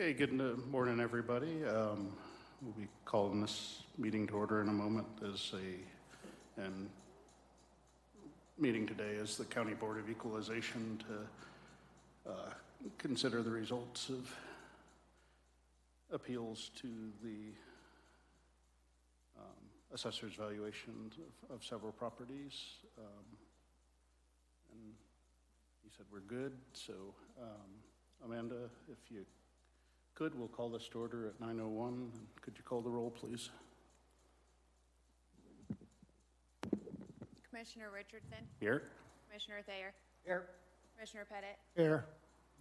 Okay, good morning, everybody. We'll be calling this meeting to order in a moment. And meeting today is the County Board of Equalization to consider the results of appeals to the assessor's valuations of several properties. And he said we're good, so Amanda, if you could, we'll call this to order at 9:01. Could you call the roll, please? Commissioner Richardson. Here. Commissioner Thayer. Here. Commissioner Pettit. Here.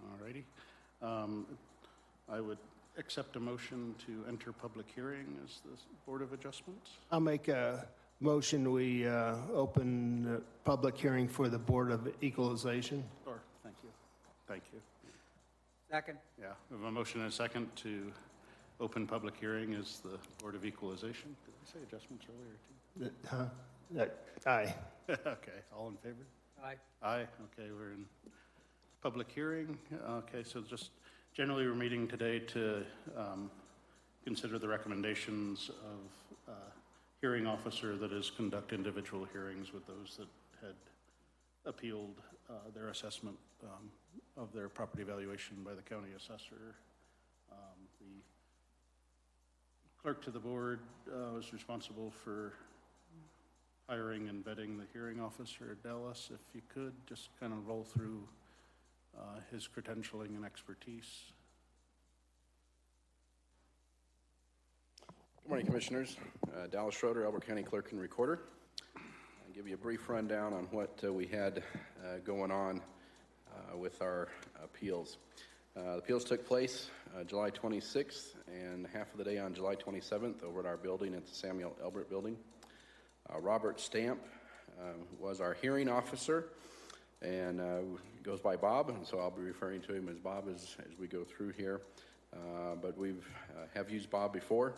All righty. I would accept a motion to enter public hearing as the Board of Adjustments. I'll make a motion we open the public hearing for the Board of Equalization. Sure. Thank you. Thank you. Second. Yeah, we have a motion and a second to open public hearing as the Board of Equalization. Did we say adjustments earlier too? Aye. Okay, all in favor? Aye. Aye. Okay, we're in public hearing. Okay, so just generally we're meeting today to consider the recommendations of hearing officer that has conduct individual hearings with those that had appealed their assessment of their property valuation by the county assessor. The clerk to the board was responsible for hiring and vetting the hearing officer, Dallas. If you could just kind of roll through his credentialing and expertise. Good morning, Commissioners. Dallas Schroeder, Elbert County Clerk and Recorder. I'll give you a brief rundown on what we had going on with our appeals. The appeals took place July 26th and half of the day on July 27th over at our building at the Samuel Elbert building. Robert Stamp was our hearing officer and goes by Bob, and so I'll be referring to him as Bob as we go through here. But have used Bob before.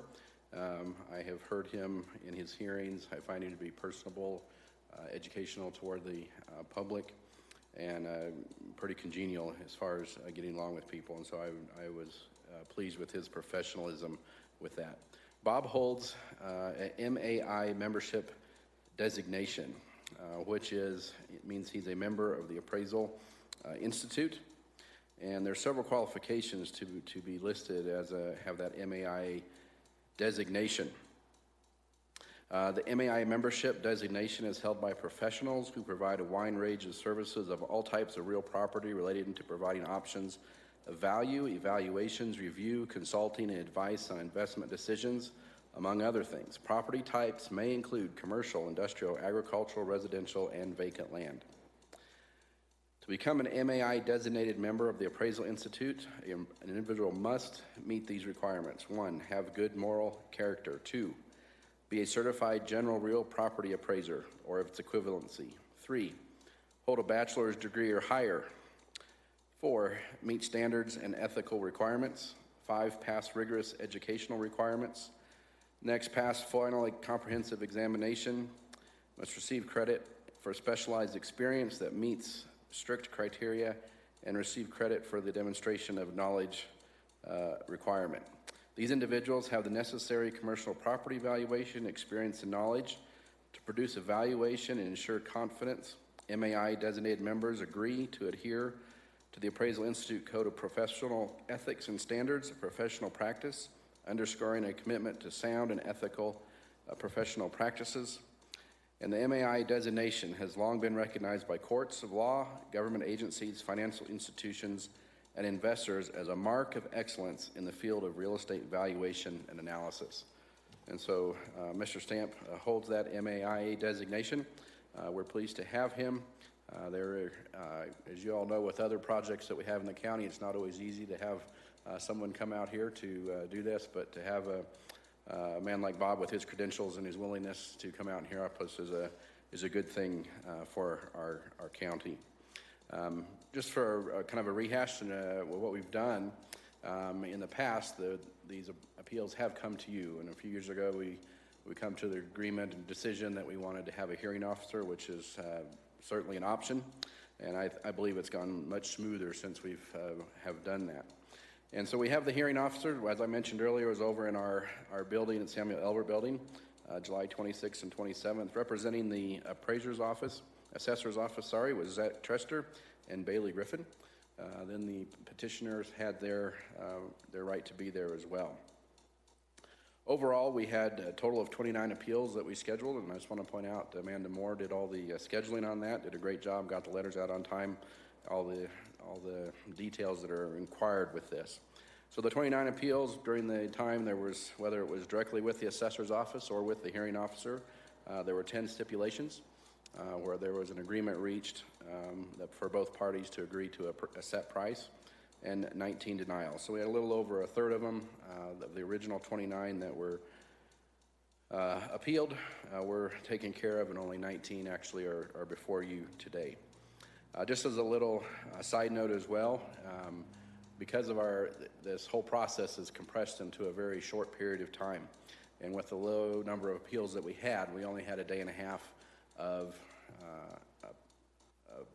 I have heard him in his hearings. I find him to be personable, educational toward the public, and pretty congenial as far as getting along with people. And so I was pleased with his professionalism with that. Bob holds an MAI membership designation, which means he's a member of the Appraisal Institute. And there's several qualifications to be listed as have that MAI designation. The MAI membership designation is held by professionals who provide a wide range of services of all types of real property related to providing options of value, evaluations, review, consulting, and advice on investment decisions, among other things. Property types may include commercial, industrial, agricultural, residential, and vacant land. To become an MAI designated member of the Appraisal Institute, an individual must meet these requirements. 1, have good moral character. 2, be a certified general real property appraiser or of its equivalency. 3, hold a bachelor's degree or higher. 4, meet standards and ethical requirements. 5, pass rigorous educational requirements. Next, pass final comprehensive examination. Must receive credit for specialized experience that meets strict criteria and receive credit for the demonstration of knowledge requirement. These individuals have the necessary commercial property valuation experience and knowledge to produce a valuation and ensure confidence. MAI designated members agree to adhere to the Appraisal Institute Code of Professional Ethics and Standards of Professional Practice, underscoring a commitment to sound and ethical professional practices. And the MAI designation has long been recognized by courts of law, government agencies, financial institutions, and investors as a mark of excellence in the field of real estate valuation and analysis. And so Mr. Stamp holds that MAI designation. We're pleased to have him. As you all know, with other projects that we have in the county, it's not always easy to have someone come out here to do this, but to have a man like Bob with his credentials and his willingness to come out and hear us is a good thing for our county. Just for kind of a rehash and what we've done in the past, these appeals have come to you. And a few years ago, we come to the agreement and decision that we wanted to have a hearing officer, which is certainly an option. And I believe it's gone much smoother since we've have done that. And so we have the hearing officer, as I mentioned earlier, was over in our building at Samuel Elbert Building, July 26th and 27th, representing the assessor's office, was Zach Trester and Bailey Griffin. Then the petitioners had their right to be there as well. Overall, we had a total of 29 appeals that we scheduled, and I just want to point out Amanda Moore did all the scheduling on that, did a great job, got the letters out on time, all the details that are required with this. So the 29 appeals, during the time there was, whether it was directly with the assessor's office or with the hearing officer, there were 10 stipulations where there was an agreement reached that for both parties to agree to a set price, and 19 denials. So we had a little over a third of them. The original 29 that were appealed were taken care of, and only 19 actually are before you today. Just as a little side note as well, because of this whole process is compressed into a very short period of time, and with the low number of appeals that we had, we only had a day and a half of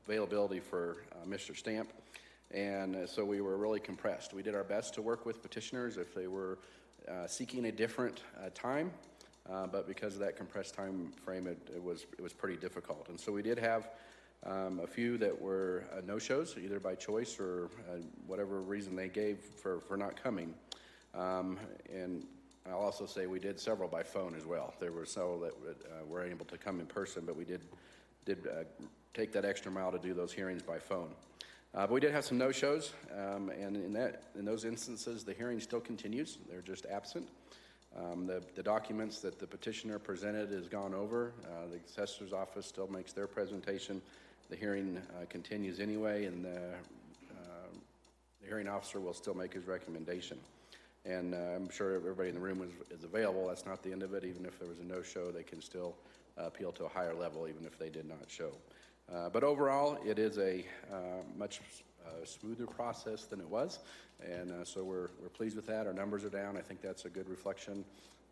availability for Mr. Stamp. And so we were really compressed. We did our best to work with petitioners if they were seeking a different time, but because of that compressed time frame, it was pretty difficult. And so we did have a few that were no-shows, either by choice or whatever reason they gave for not coming. And I'll also say we did several by phone as well. There were several that were able to come in person, but we did take that extra mile to do those hearings by phone. But we did have some no-shows, and in those instances, the hearing still continues. They're just absent. The documents that the petitioner presented is gone over. The assessor's office still makes their presentation. The hearing continues anyway, and the hearing officer will still make his recommendation. And I'm sure everybody in the room is available. That's not the end of it. Even if there was a no-show, they can still appeal to a higher level, even if they did not show. But overall, it is a much smoother process than it was, and so we're pleased with that. Our numbers are down. I think that's a good reflection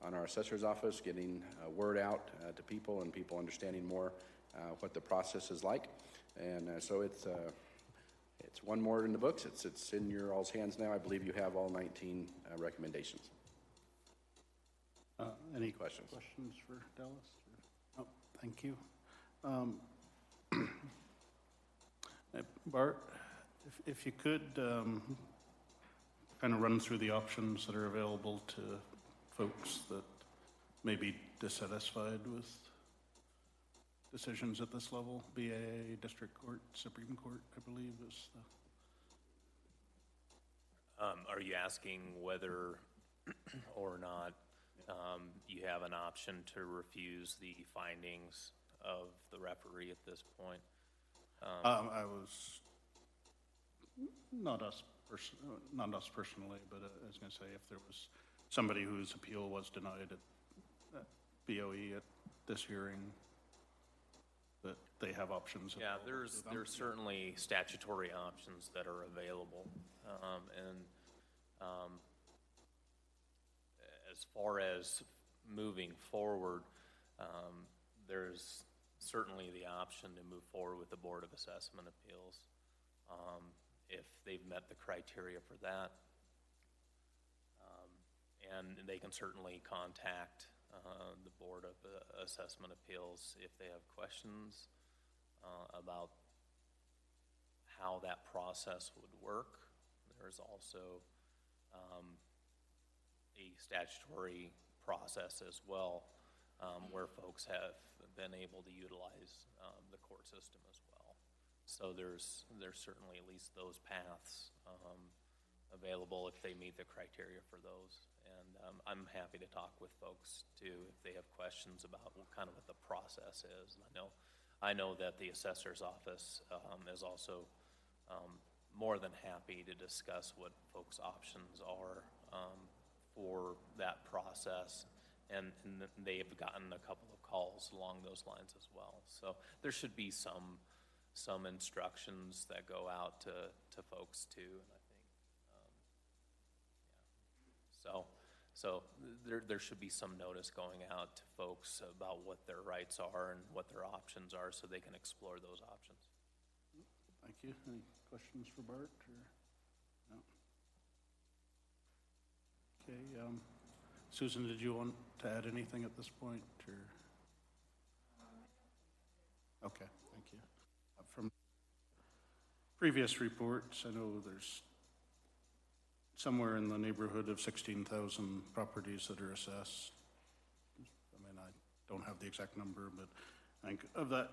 on our assessor's office, getting word out to people and people understanding more what the process is like. And so it's one more in the books. It's in your all's hands now. I believe you have all 19 recommendations. Any questions? Questions for Dallas? Oh, thank you. Bart, if you could kind of run through the options that are available to folks that may be dissatisfied with decisions at this level, BAA, District Court, Supreme Court, I believe is the... Are you asking whether or not you have an option to refuse the findings of the referee at this point? I was not us personally, but I was going to say if there was somebody whose appeal was denied at BOE at this hearing, that they have options. Yeah, there's certainly statutory options that are available, and as far as moving forward, there's certainly the option to move forward with the Board of Assessment Appeals if they've met the criteria for that. And they can certainly contact the Board of Assessment Appeals if they have questions about how that process would work. There's also a statutory process as well where folks have been able to utilize the court system as well. So there's certainly at least those paths available if they meet the criteria for those. And I'm happy to talk with folks too if they have questions about what the process is. And I know that the assessor's office is also more than happy to discuss what folks' options are for that process. And they've gotten a couple of calls along those lines as well. So there should be some instructions that go out to folks too. And I think, So there should be some notice going out to folks about what their rights are and what their options are, so they can explore those options. Thank you. Any questions for Bart? Or? No. Okay, Susan, did you want to add anything at this point, or? Okay, thank you. From previous reports, I know there's somewhere in the neighborhood of 16,000 properties that are assessed. I mean, I don't have the exact number, but I think of that,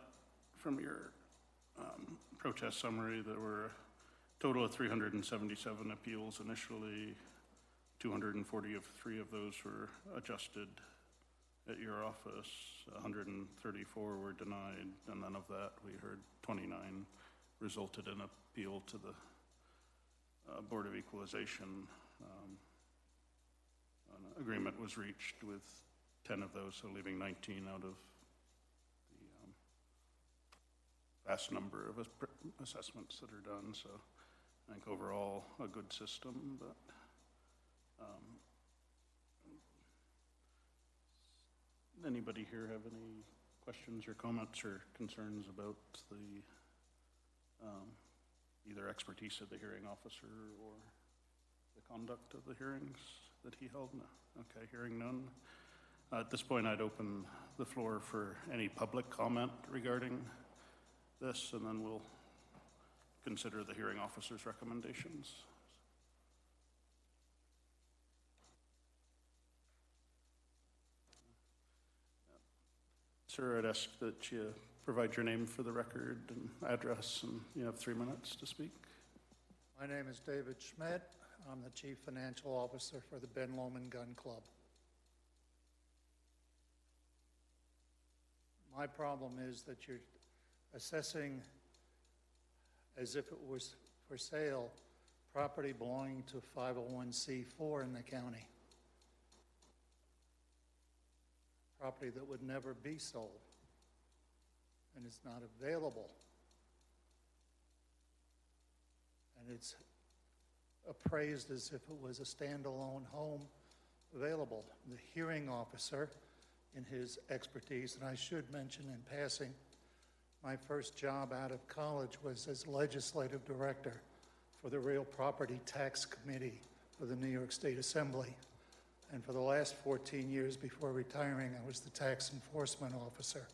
from your protest summary, there were a total of 377 appeals initially. 243 of those were adjusted at your office, 134 were denied, and then of that, we heard 29 resulted in appeal to the Board of Equalization. An agreement was reached with 10 of those, so leaving 19 out of the vast number of assessments that are done. So I think overall a good system, but anybody here have any questions or comments or concerns about the either expertise of the hearing officer or the conduct of the hearings that he held? No. Okay, hearing none. At this point, I'd open the floor for any public comment regarding this, and then we'll consider the hearing officer's recommendations. Sir, I'd ask that you provide your name for the record and address, and you have 3 minutes to speak. My name is David Schmidt. I'm the Chief Financial Officer for the Ben Lomond Gun Club. My problem is that you're assessing as if it was for sale property belonging to 501c4 in the county. Property that would never be sold and it's not available. And it's appraised as if it was a standalone home available. The hearing officer, in his expertise, and I should mention in passing, my first job out of college was as legislative director for the Real Property Tax Committee for the New York State Assembly. And for the last 14 years before retiring, I was the tax enforcement officer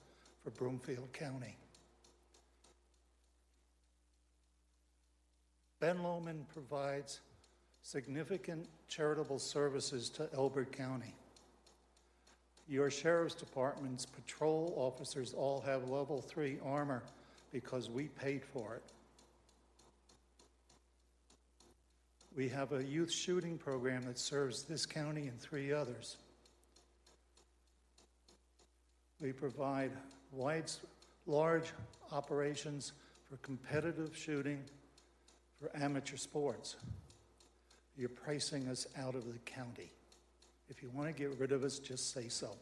for Broomfield County. Ben Lomond provides significant charitable services to Elbert County. Your sheriff's department's patrol officers all have level 3 armor because we paid for it. We have a youth shooting program that serves this county and 3 others. We provide large operations for competitive shooting for amateur sports. You're pricing us out of the county. If you want to get rid of us, just say so.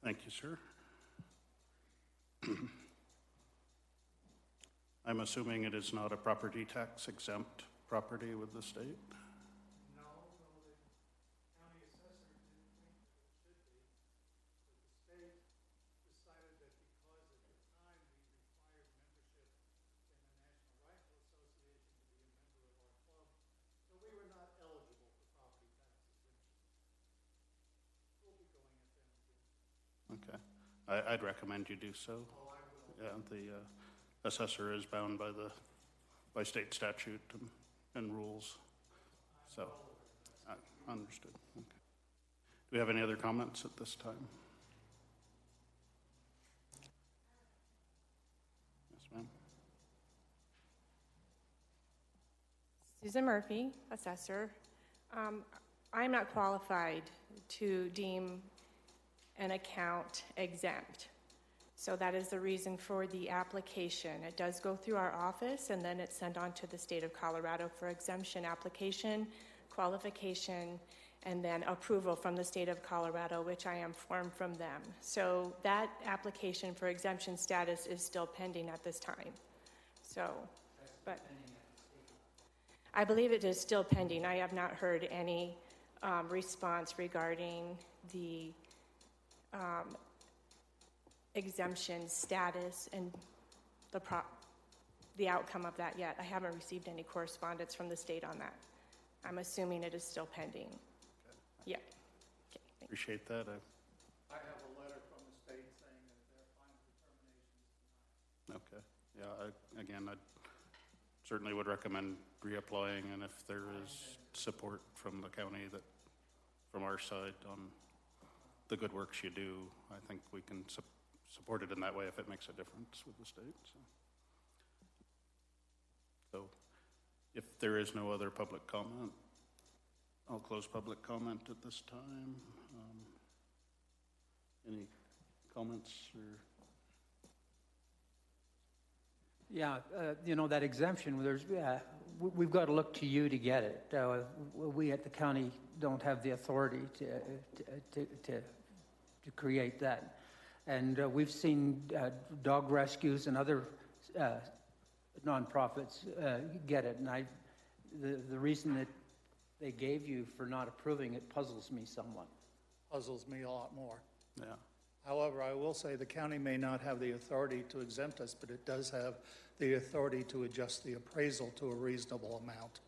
Thank you, sir. I'm assuming it is not a property tax exempt property with the state? No, the county assessor didn't think that it should be, but the state decided that because at the time we required membership in the National Rifle Association to be a member of our club, so we were not eligible for property tax exemption. We'll be going at them again. Okay. I'd recommend you do so. Oh, I will. Yeah, the assessor is bound by state statute and rules. So, understood. Okay. Do we have any other comments at this time? Yes, ma'am. Susan Murphy, assessor. I'm not qualified to deem an account exempt. So that is the reason for the application. It does go through our office and then it's sent on to the state of Colorado for exemption application, qualification, and then approval from the state of Colorado, which I am informed from them. So that application for exemption status is still pending at this time. So, but I believe it is still pending. I have not heard any response regarding the exemption status and the the outcome of that yet. I haven't received any correspondence from the state on that. I'm assuming it is still pending. Yeah. Okay, thanks. Appreciate that. I have a letter from the state saying that their final determination is Okay, yeah, again, I certainly would recommend reapplying, and if there is support from the county that, from our side on the good works you do, I think we can support it in that way if it makes a difference with the state, so if there is no other public comment, I'll close public comment at this time. Any comments or? Yeah, that exemption, we've got to look to you to get it. We at the county don't have the authority to create that. And we've seen dog rescues and other nonprofits get it. And the reason that they gave you for not approving it puzzles me somewhat. puzzles me a lot more. Yeah, However, I will say the county may not have the authority to exempt us, but it does have the authority to adjust the appraisal to a reasonable amount.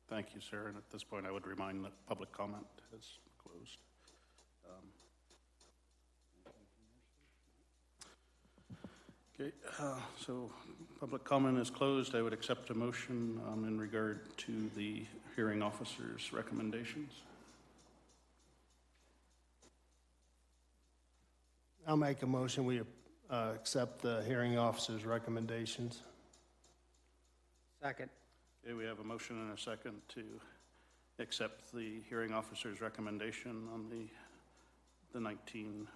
thank you, sir, and at this point, I would remind that public comment has closed. Okay, so public comment is closed. I would accept a motion in regard to the hearing officer's recommendations. I'll make a motion, we accept the hearing officer's recommendations. Second. Okay, we have a motion and a second to accept the hearing officer's recommendation on the 19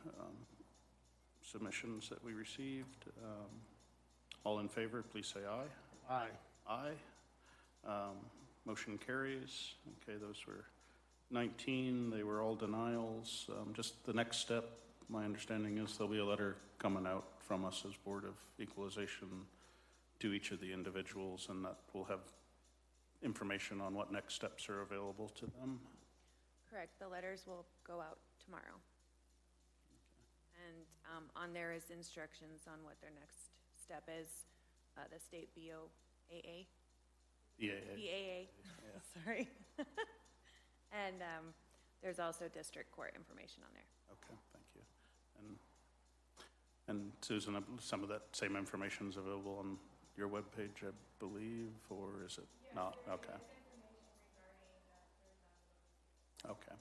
submissions that we received. All in favor, please say aye. Aye. Aye. Motion carries. Okay, those were 19. They were all denials. Just the next step, my understanding is there'll be a letter coming out from us as Board of Equalization to each of the individuals, and that will have information on what next steps are available to them. Correct, the letters will go out tomorrow. And on there is instructions on what their next step is, the state BOAA. Yeah. BAA, sorry. And there's also district court information on there. Okay, thank you. And Susan, some of that same information is available on your webpage, I believe, or is it not? Okay. Okay.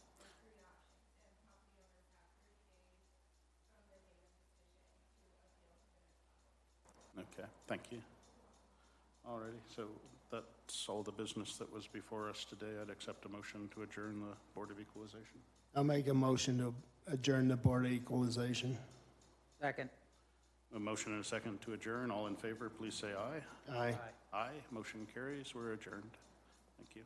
Okay, thank you. All righty, so that's all the business that was before us today. I'd accept a motion to adjourn the Board of Equalization. I'll make a motion to adjourn the Board of Equalization. Second. A motion and a second to adjourn. All in favor, please say aye. Aye. Aye. Motion carries. We're adjourned. Thank you.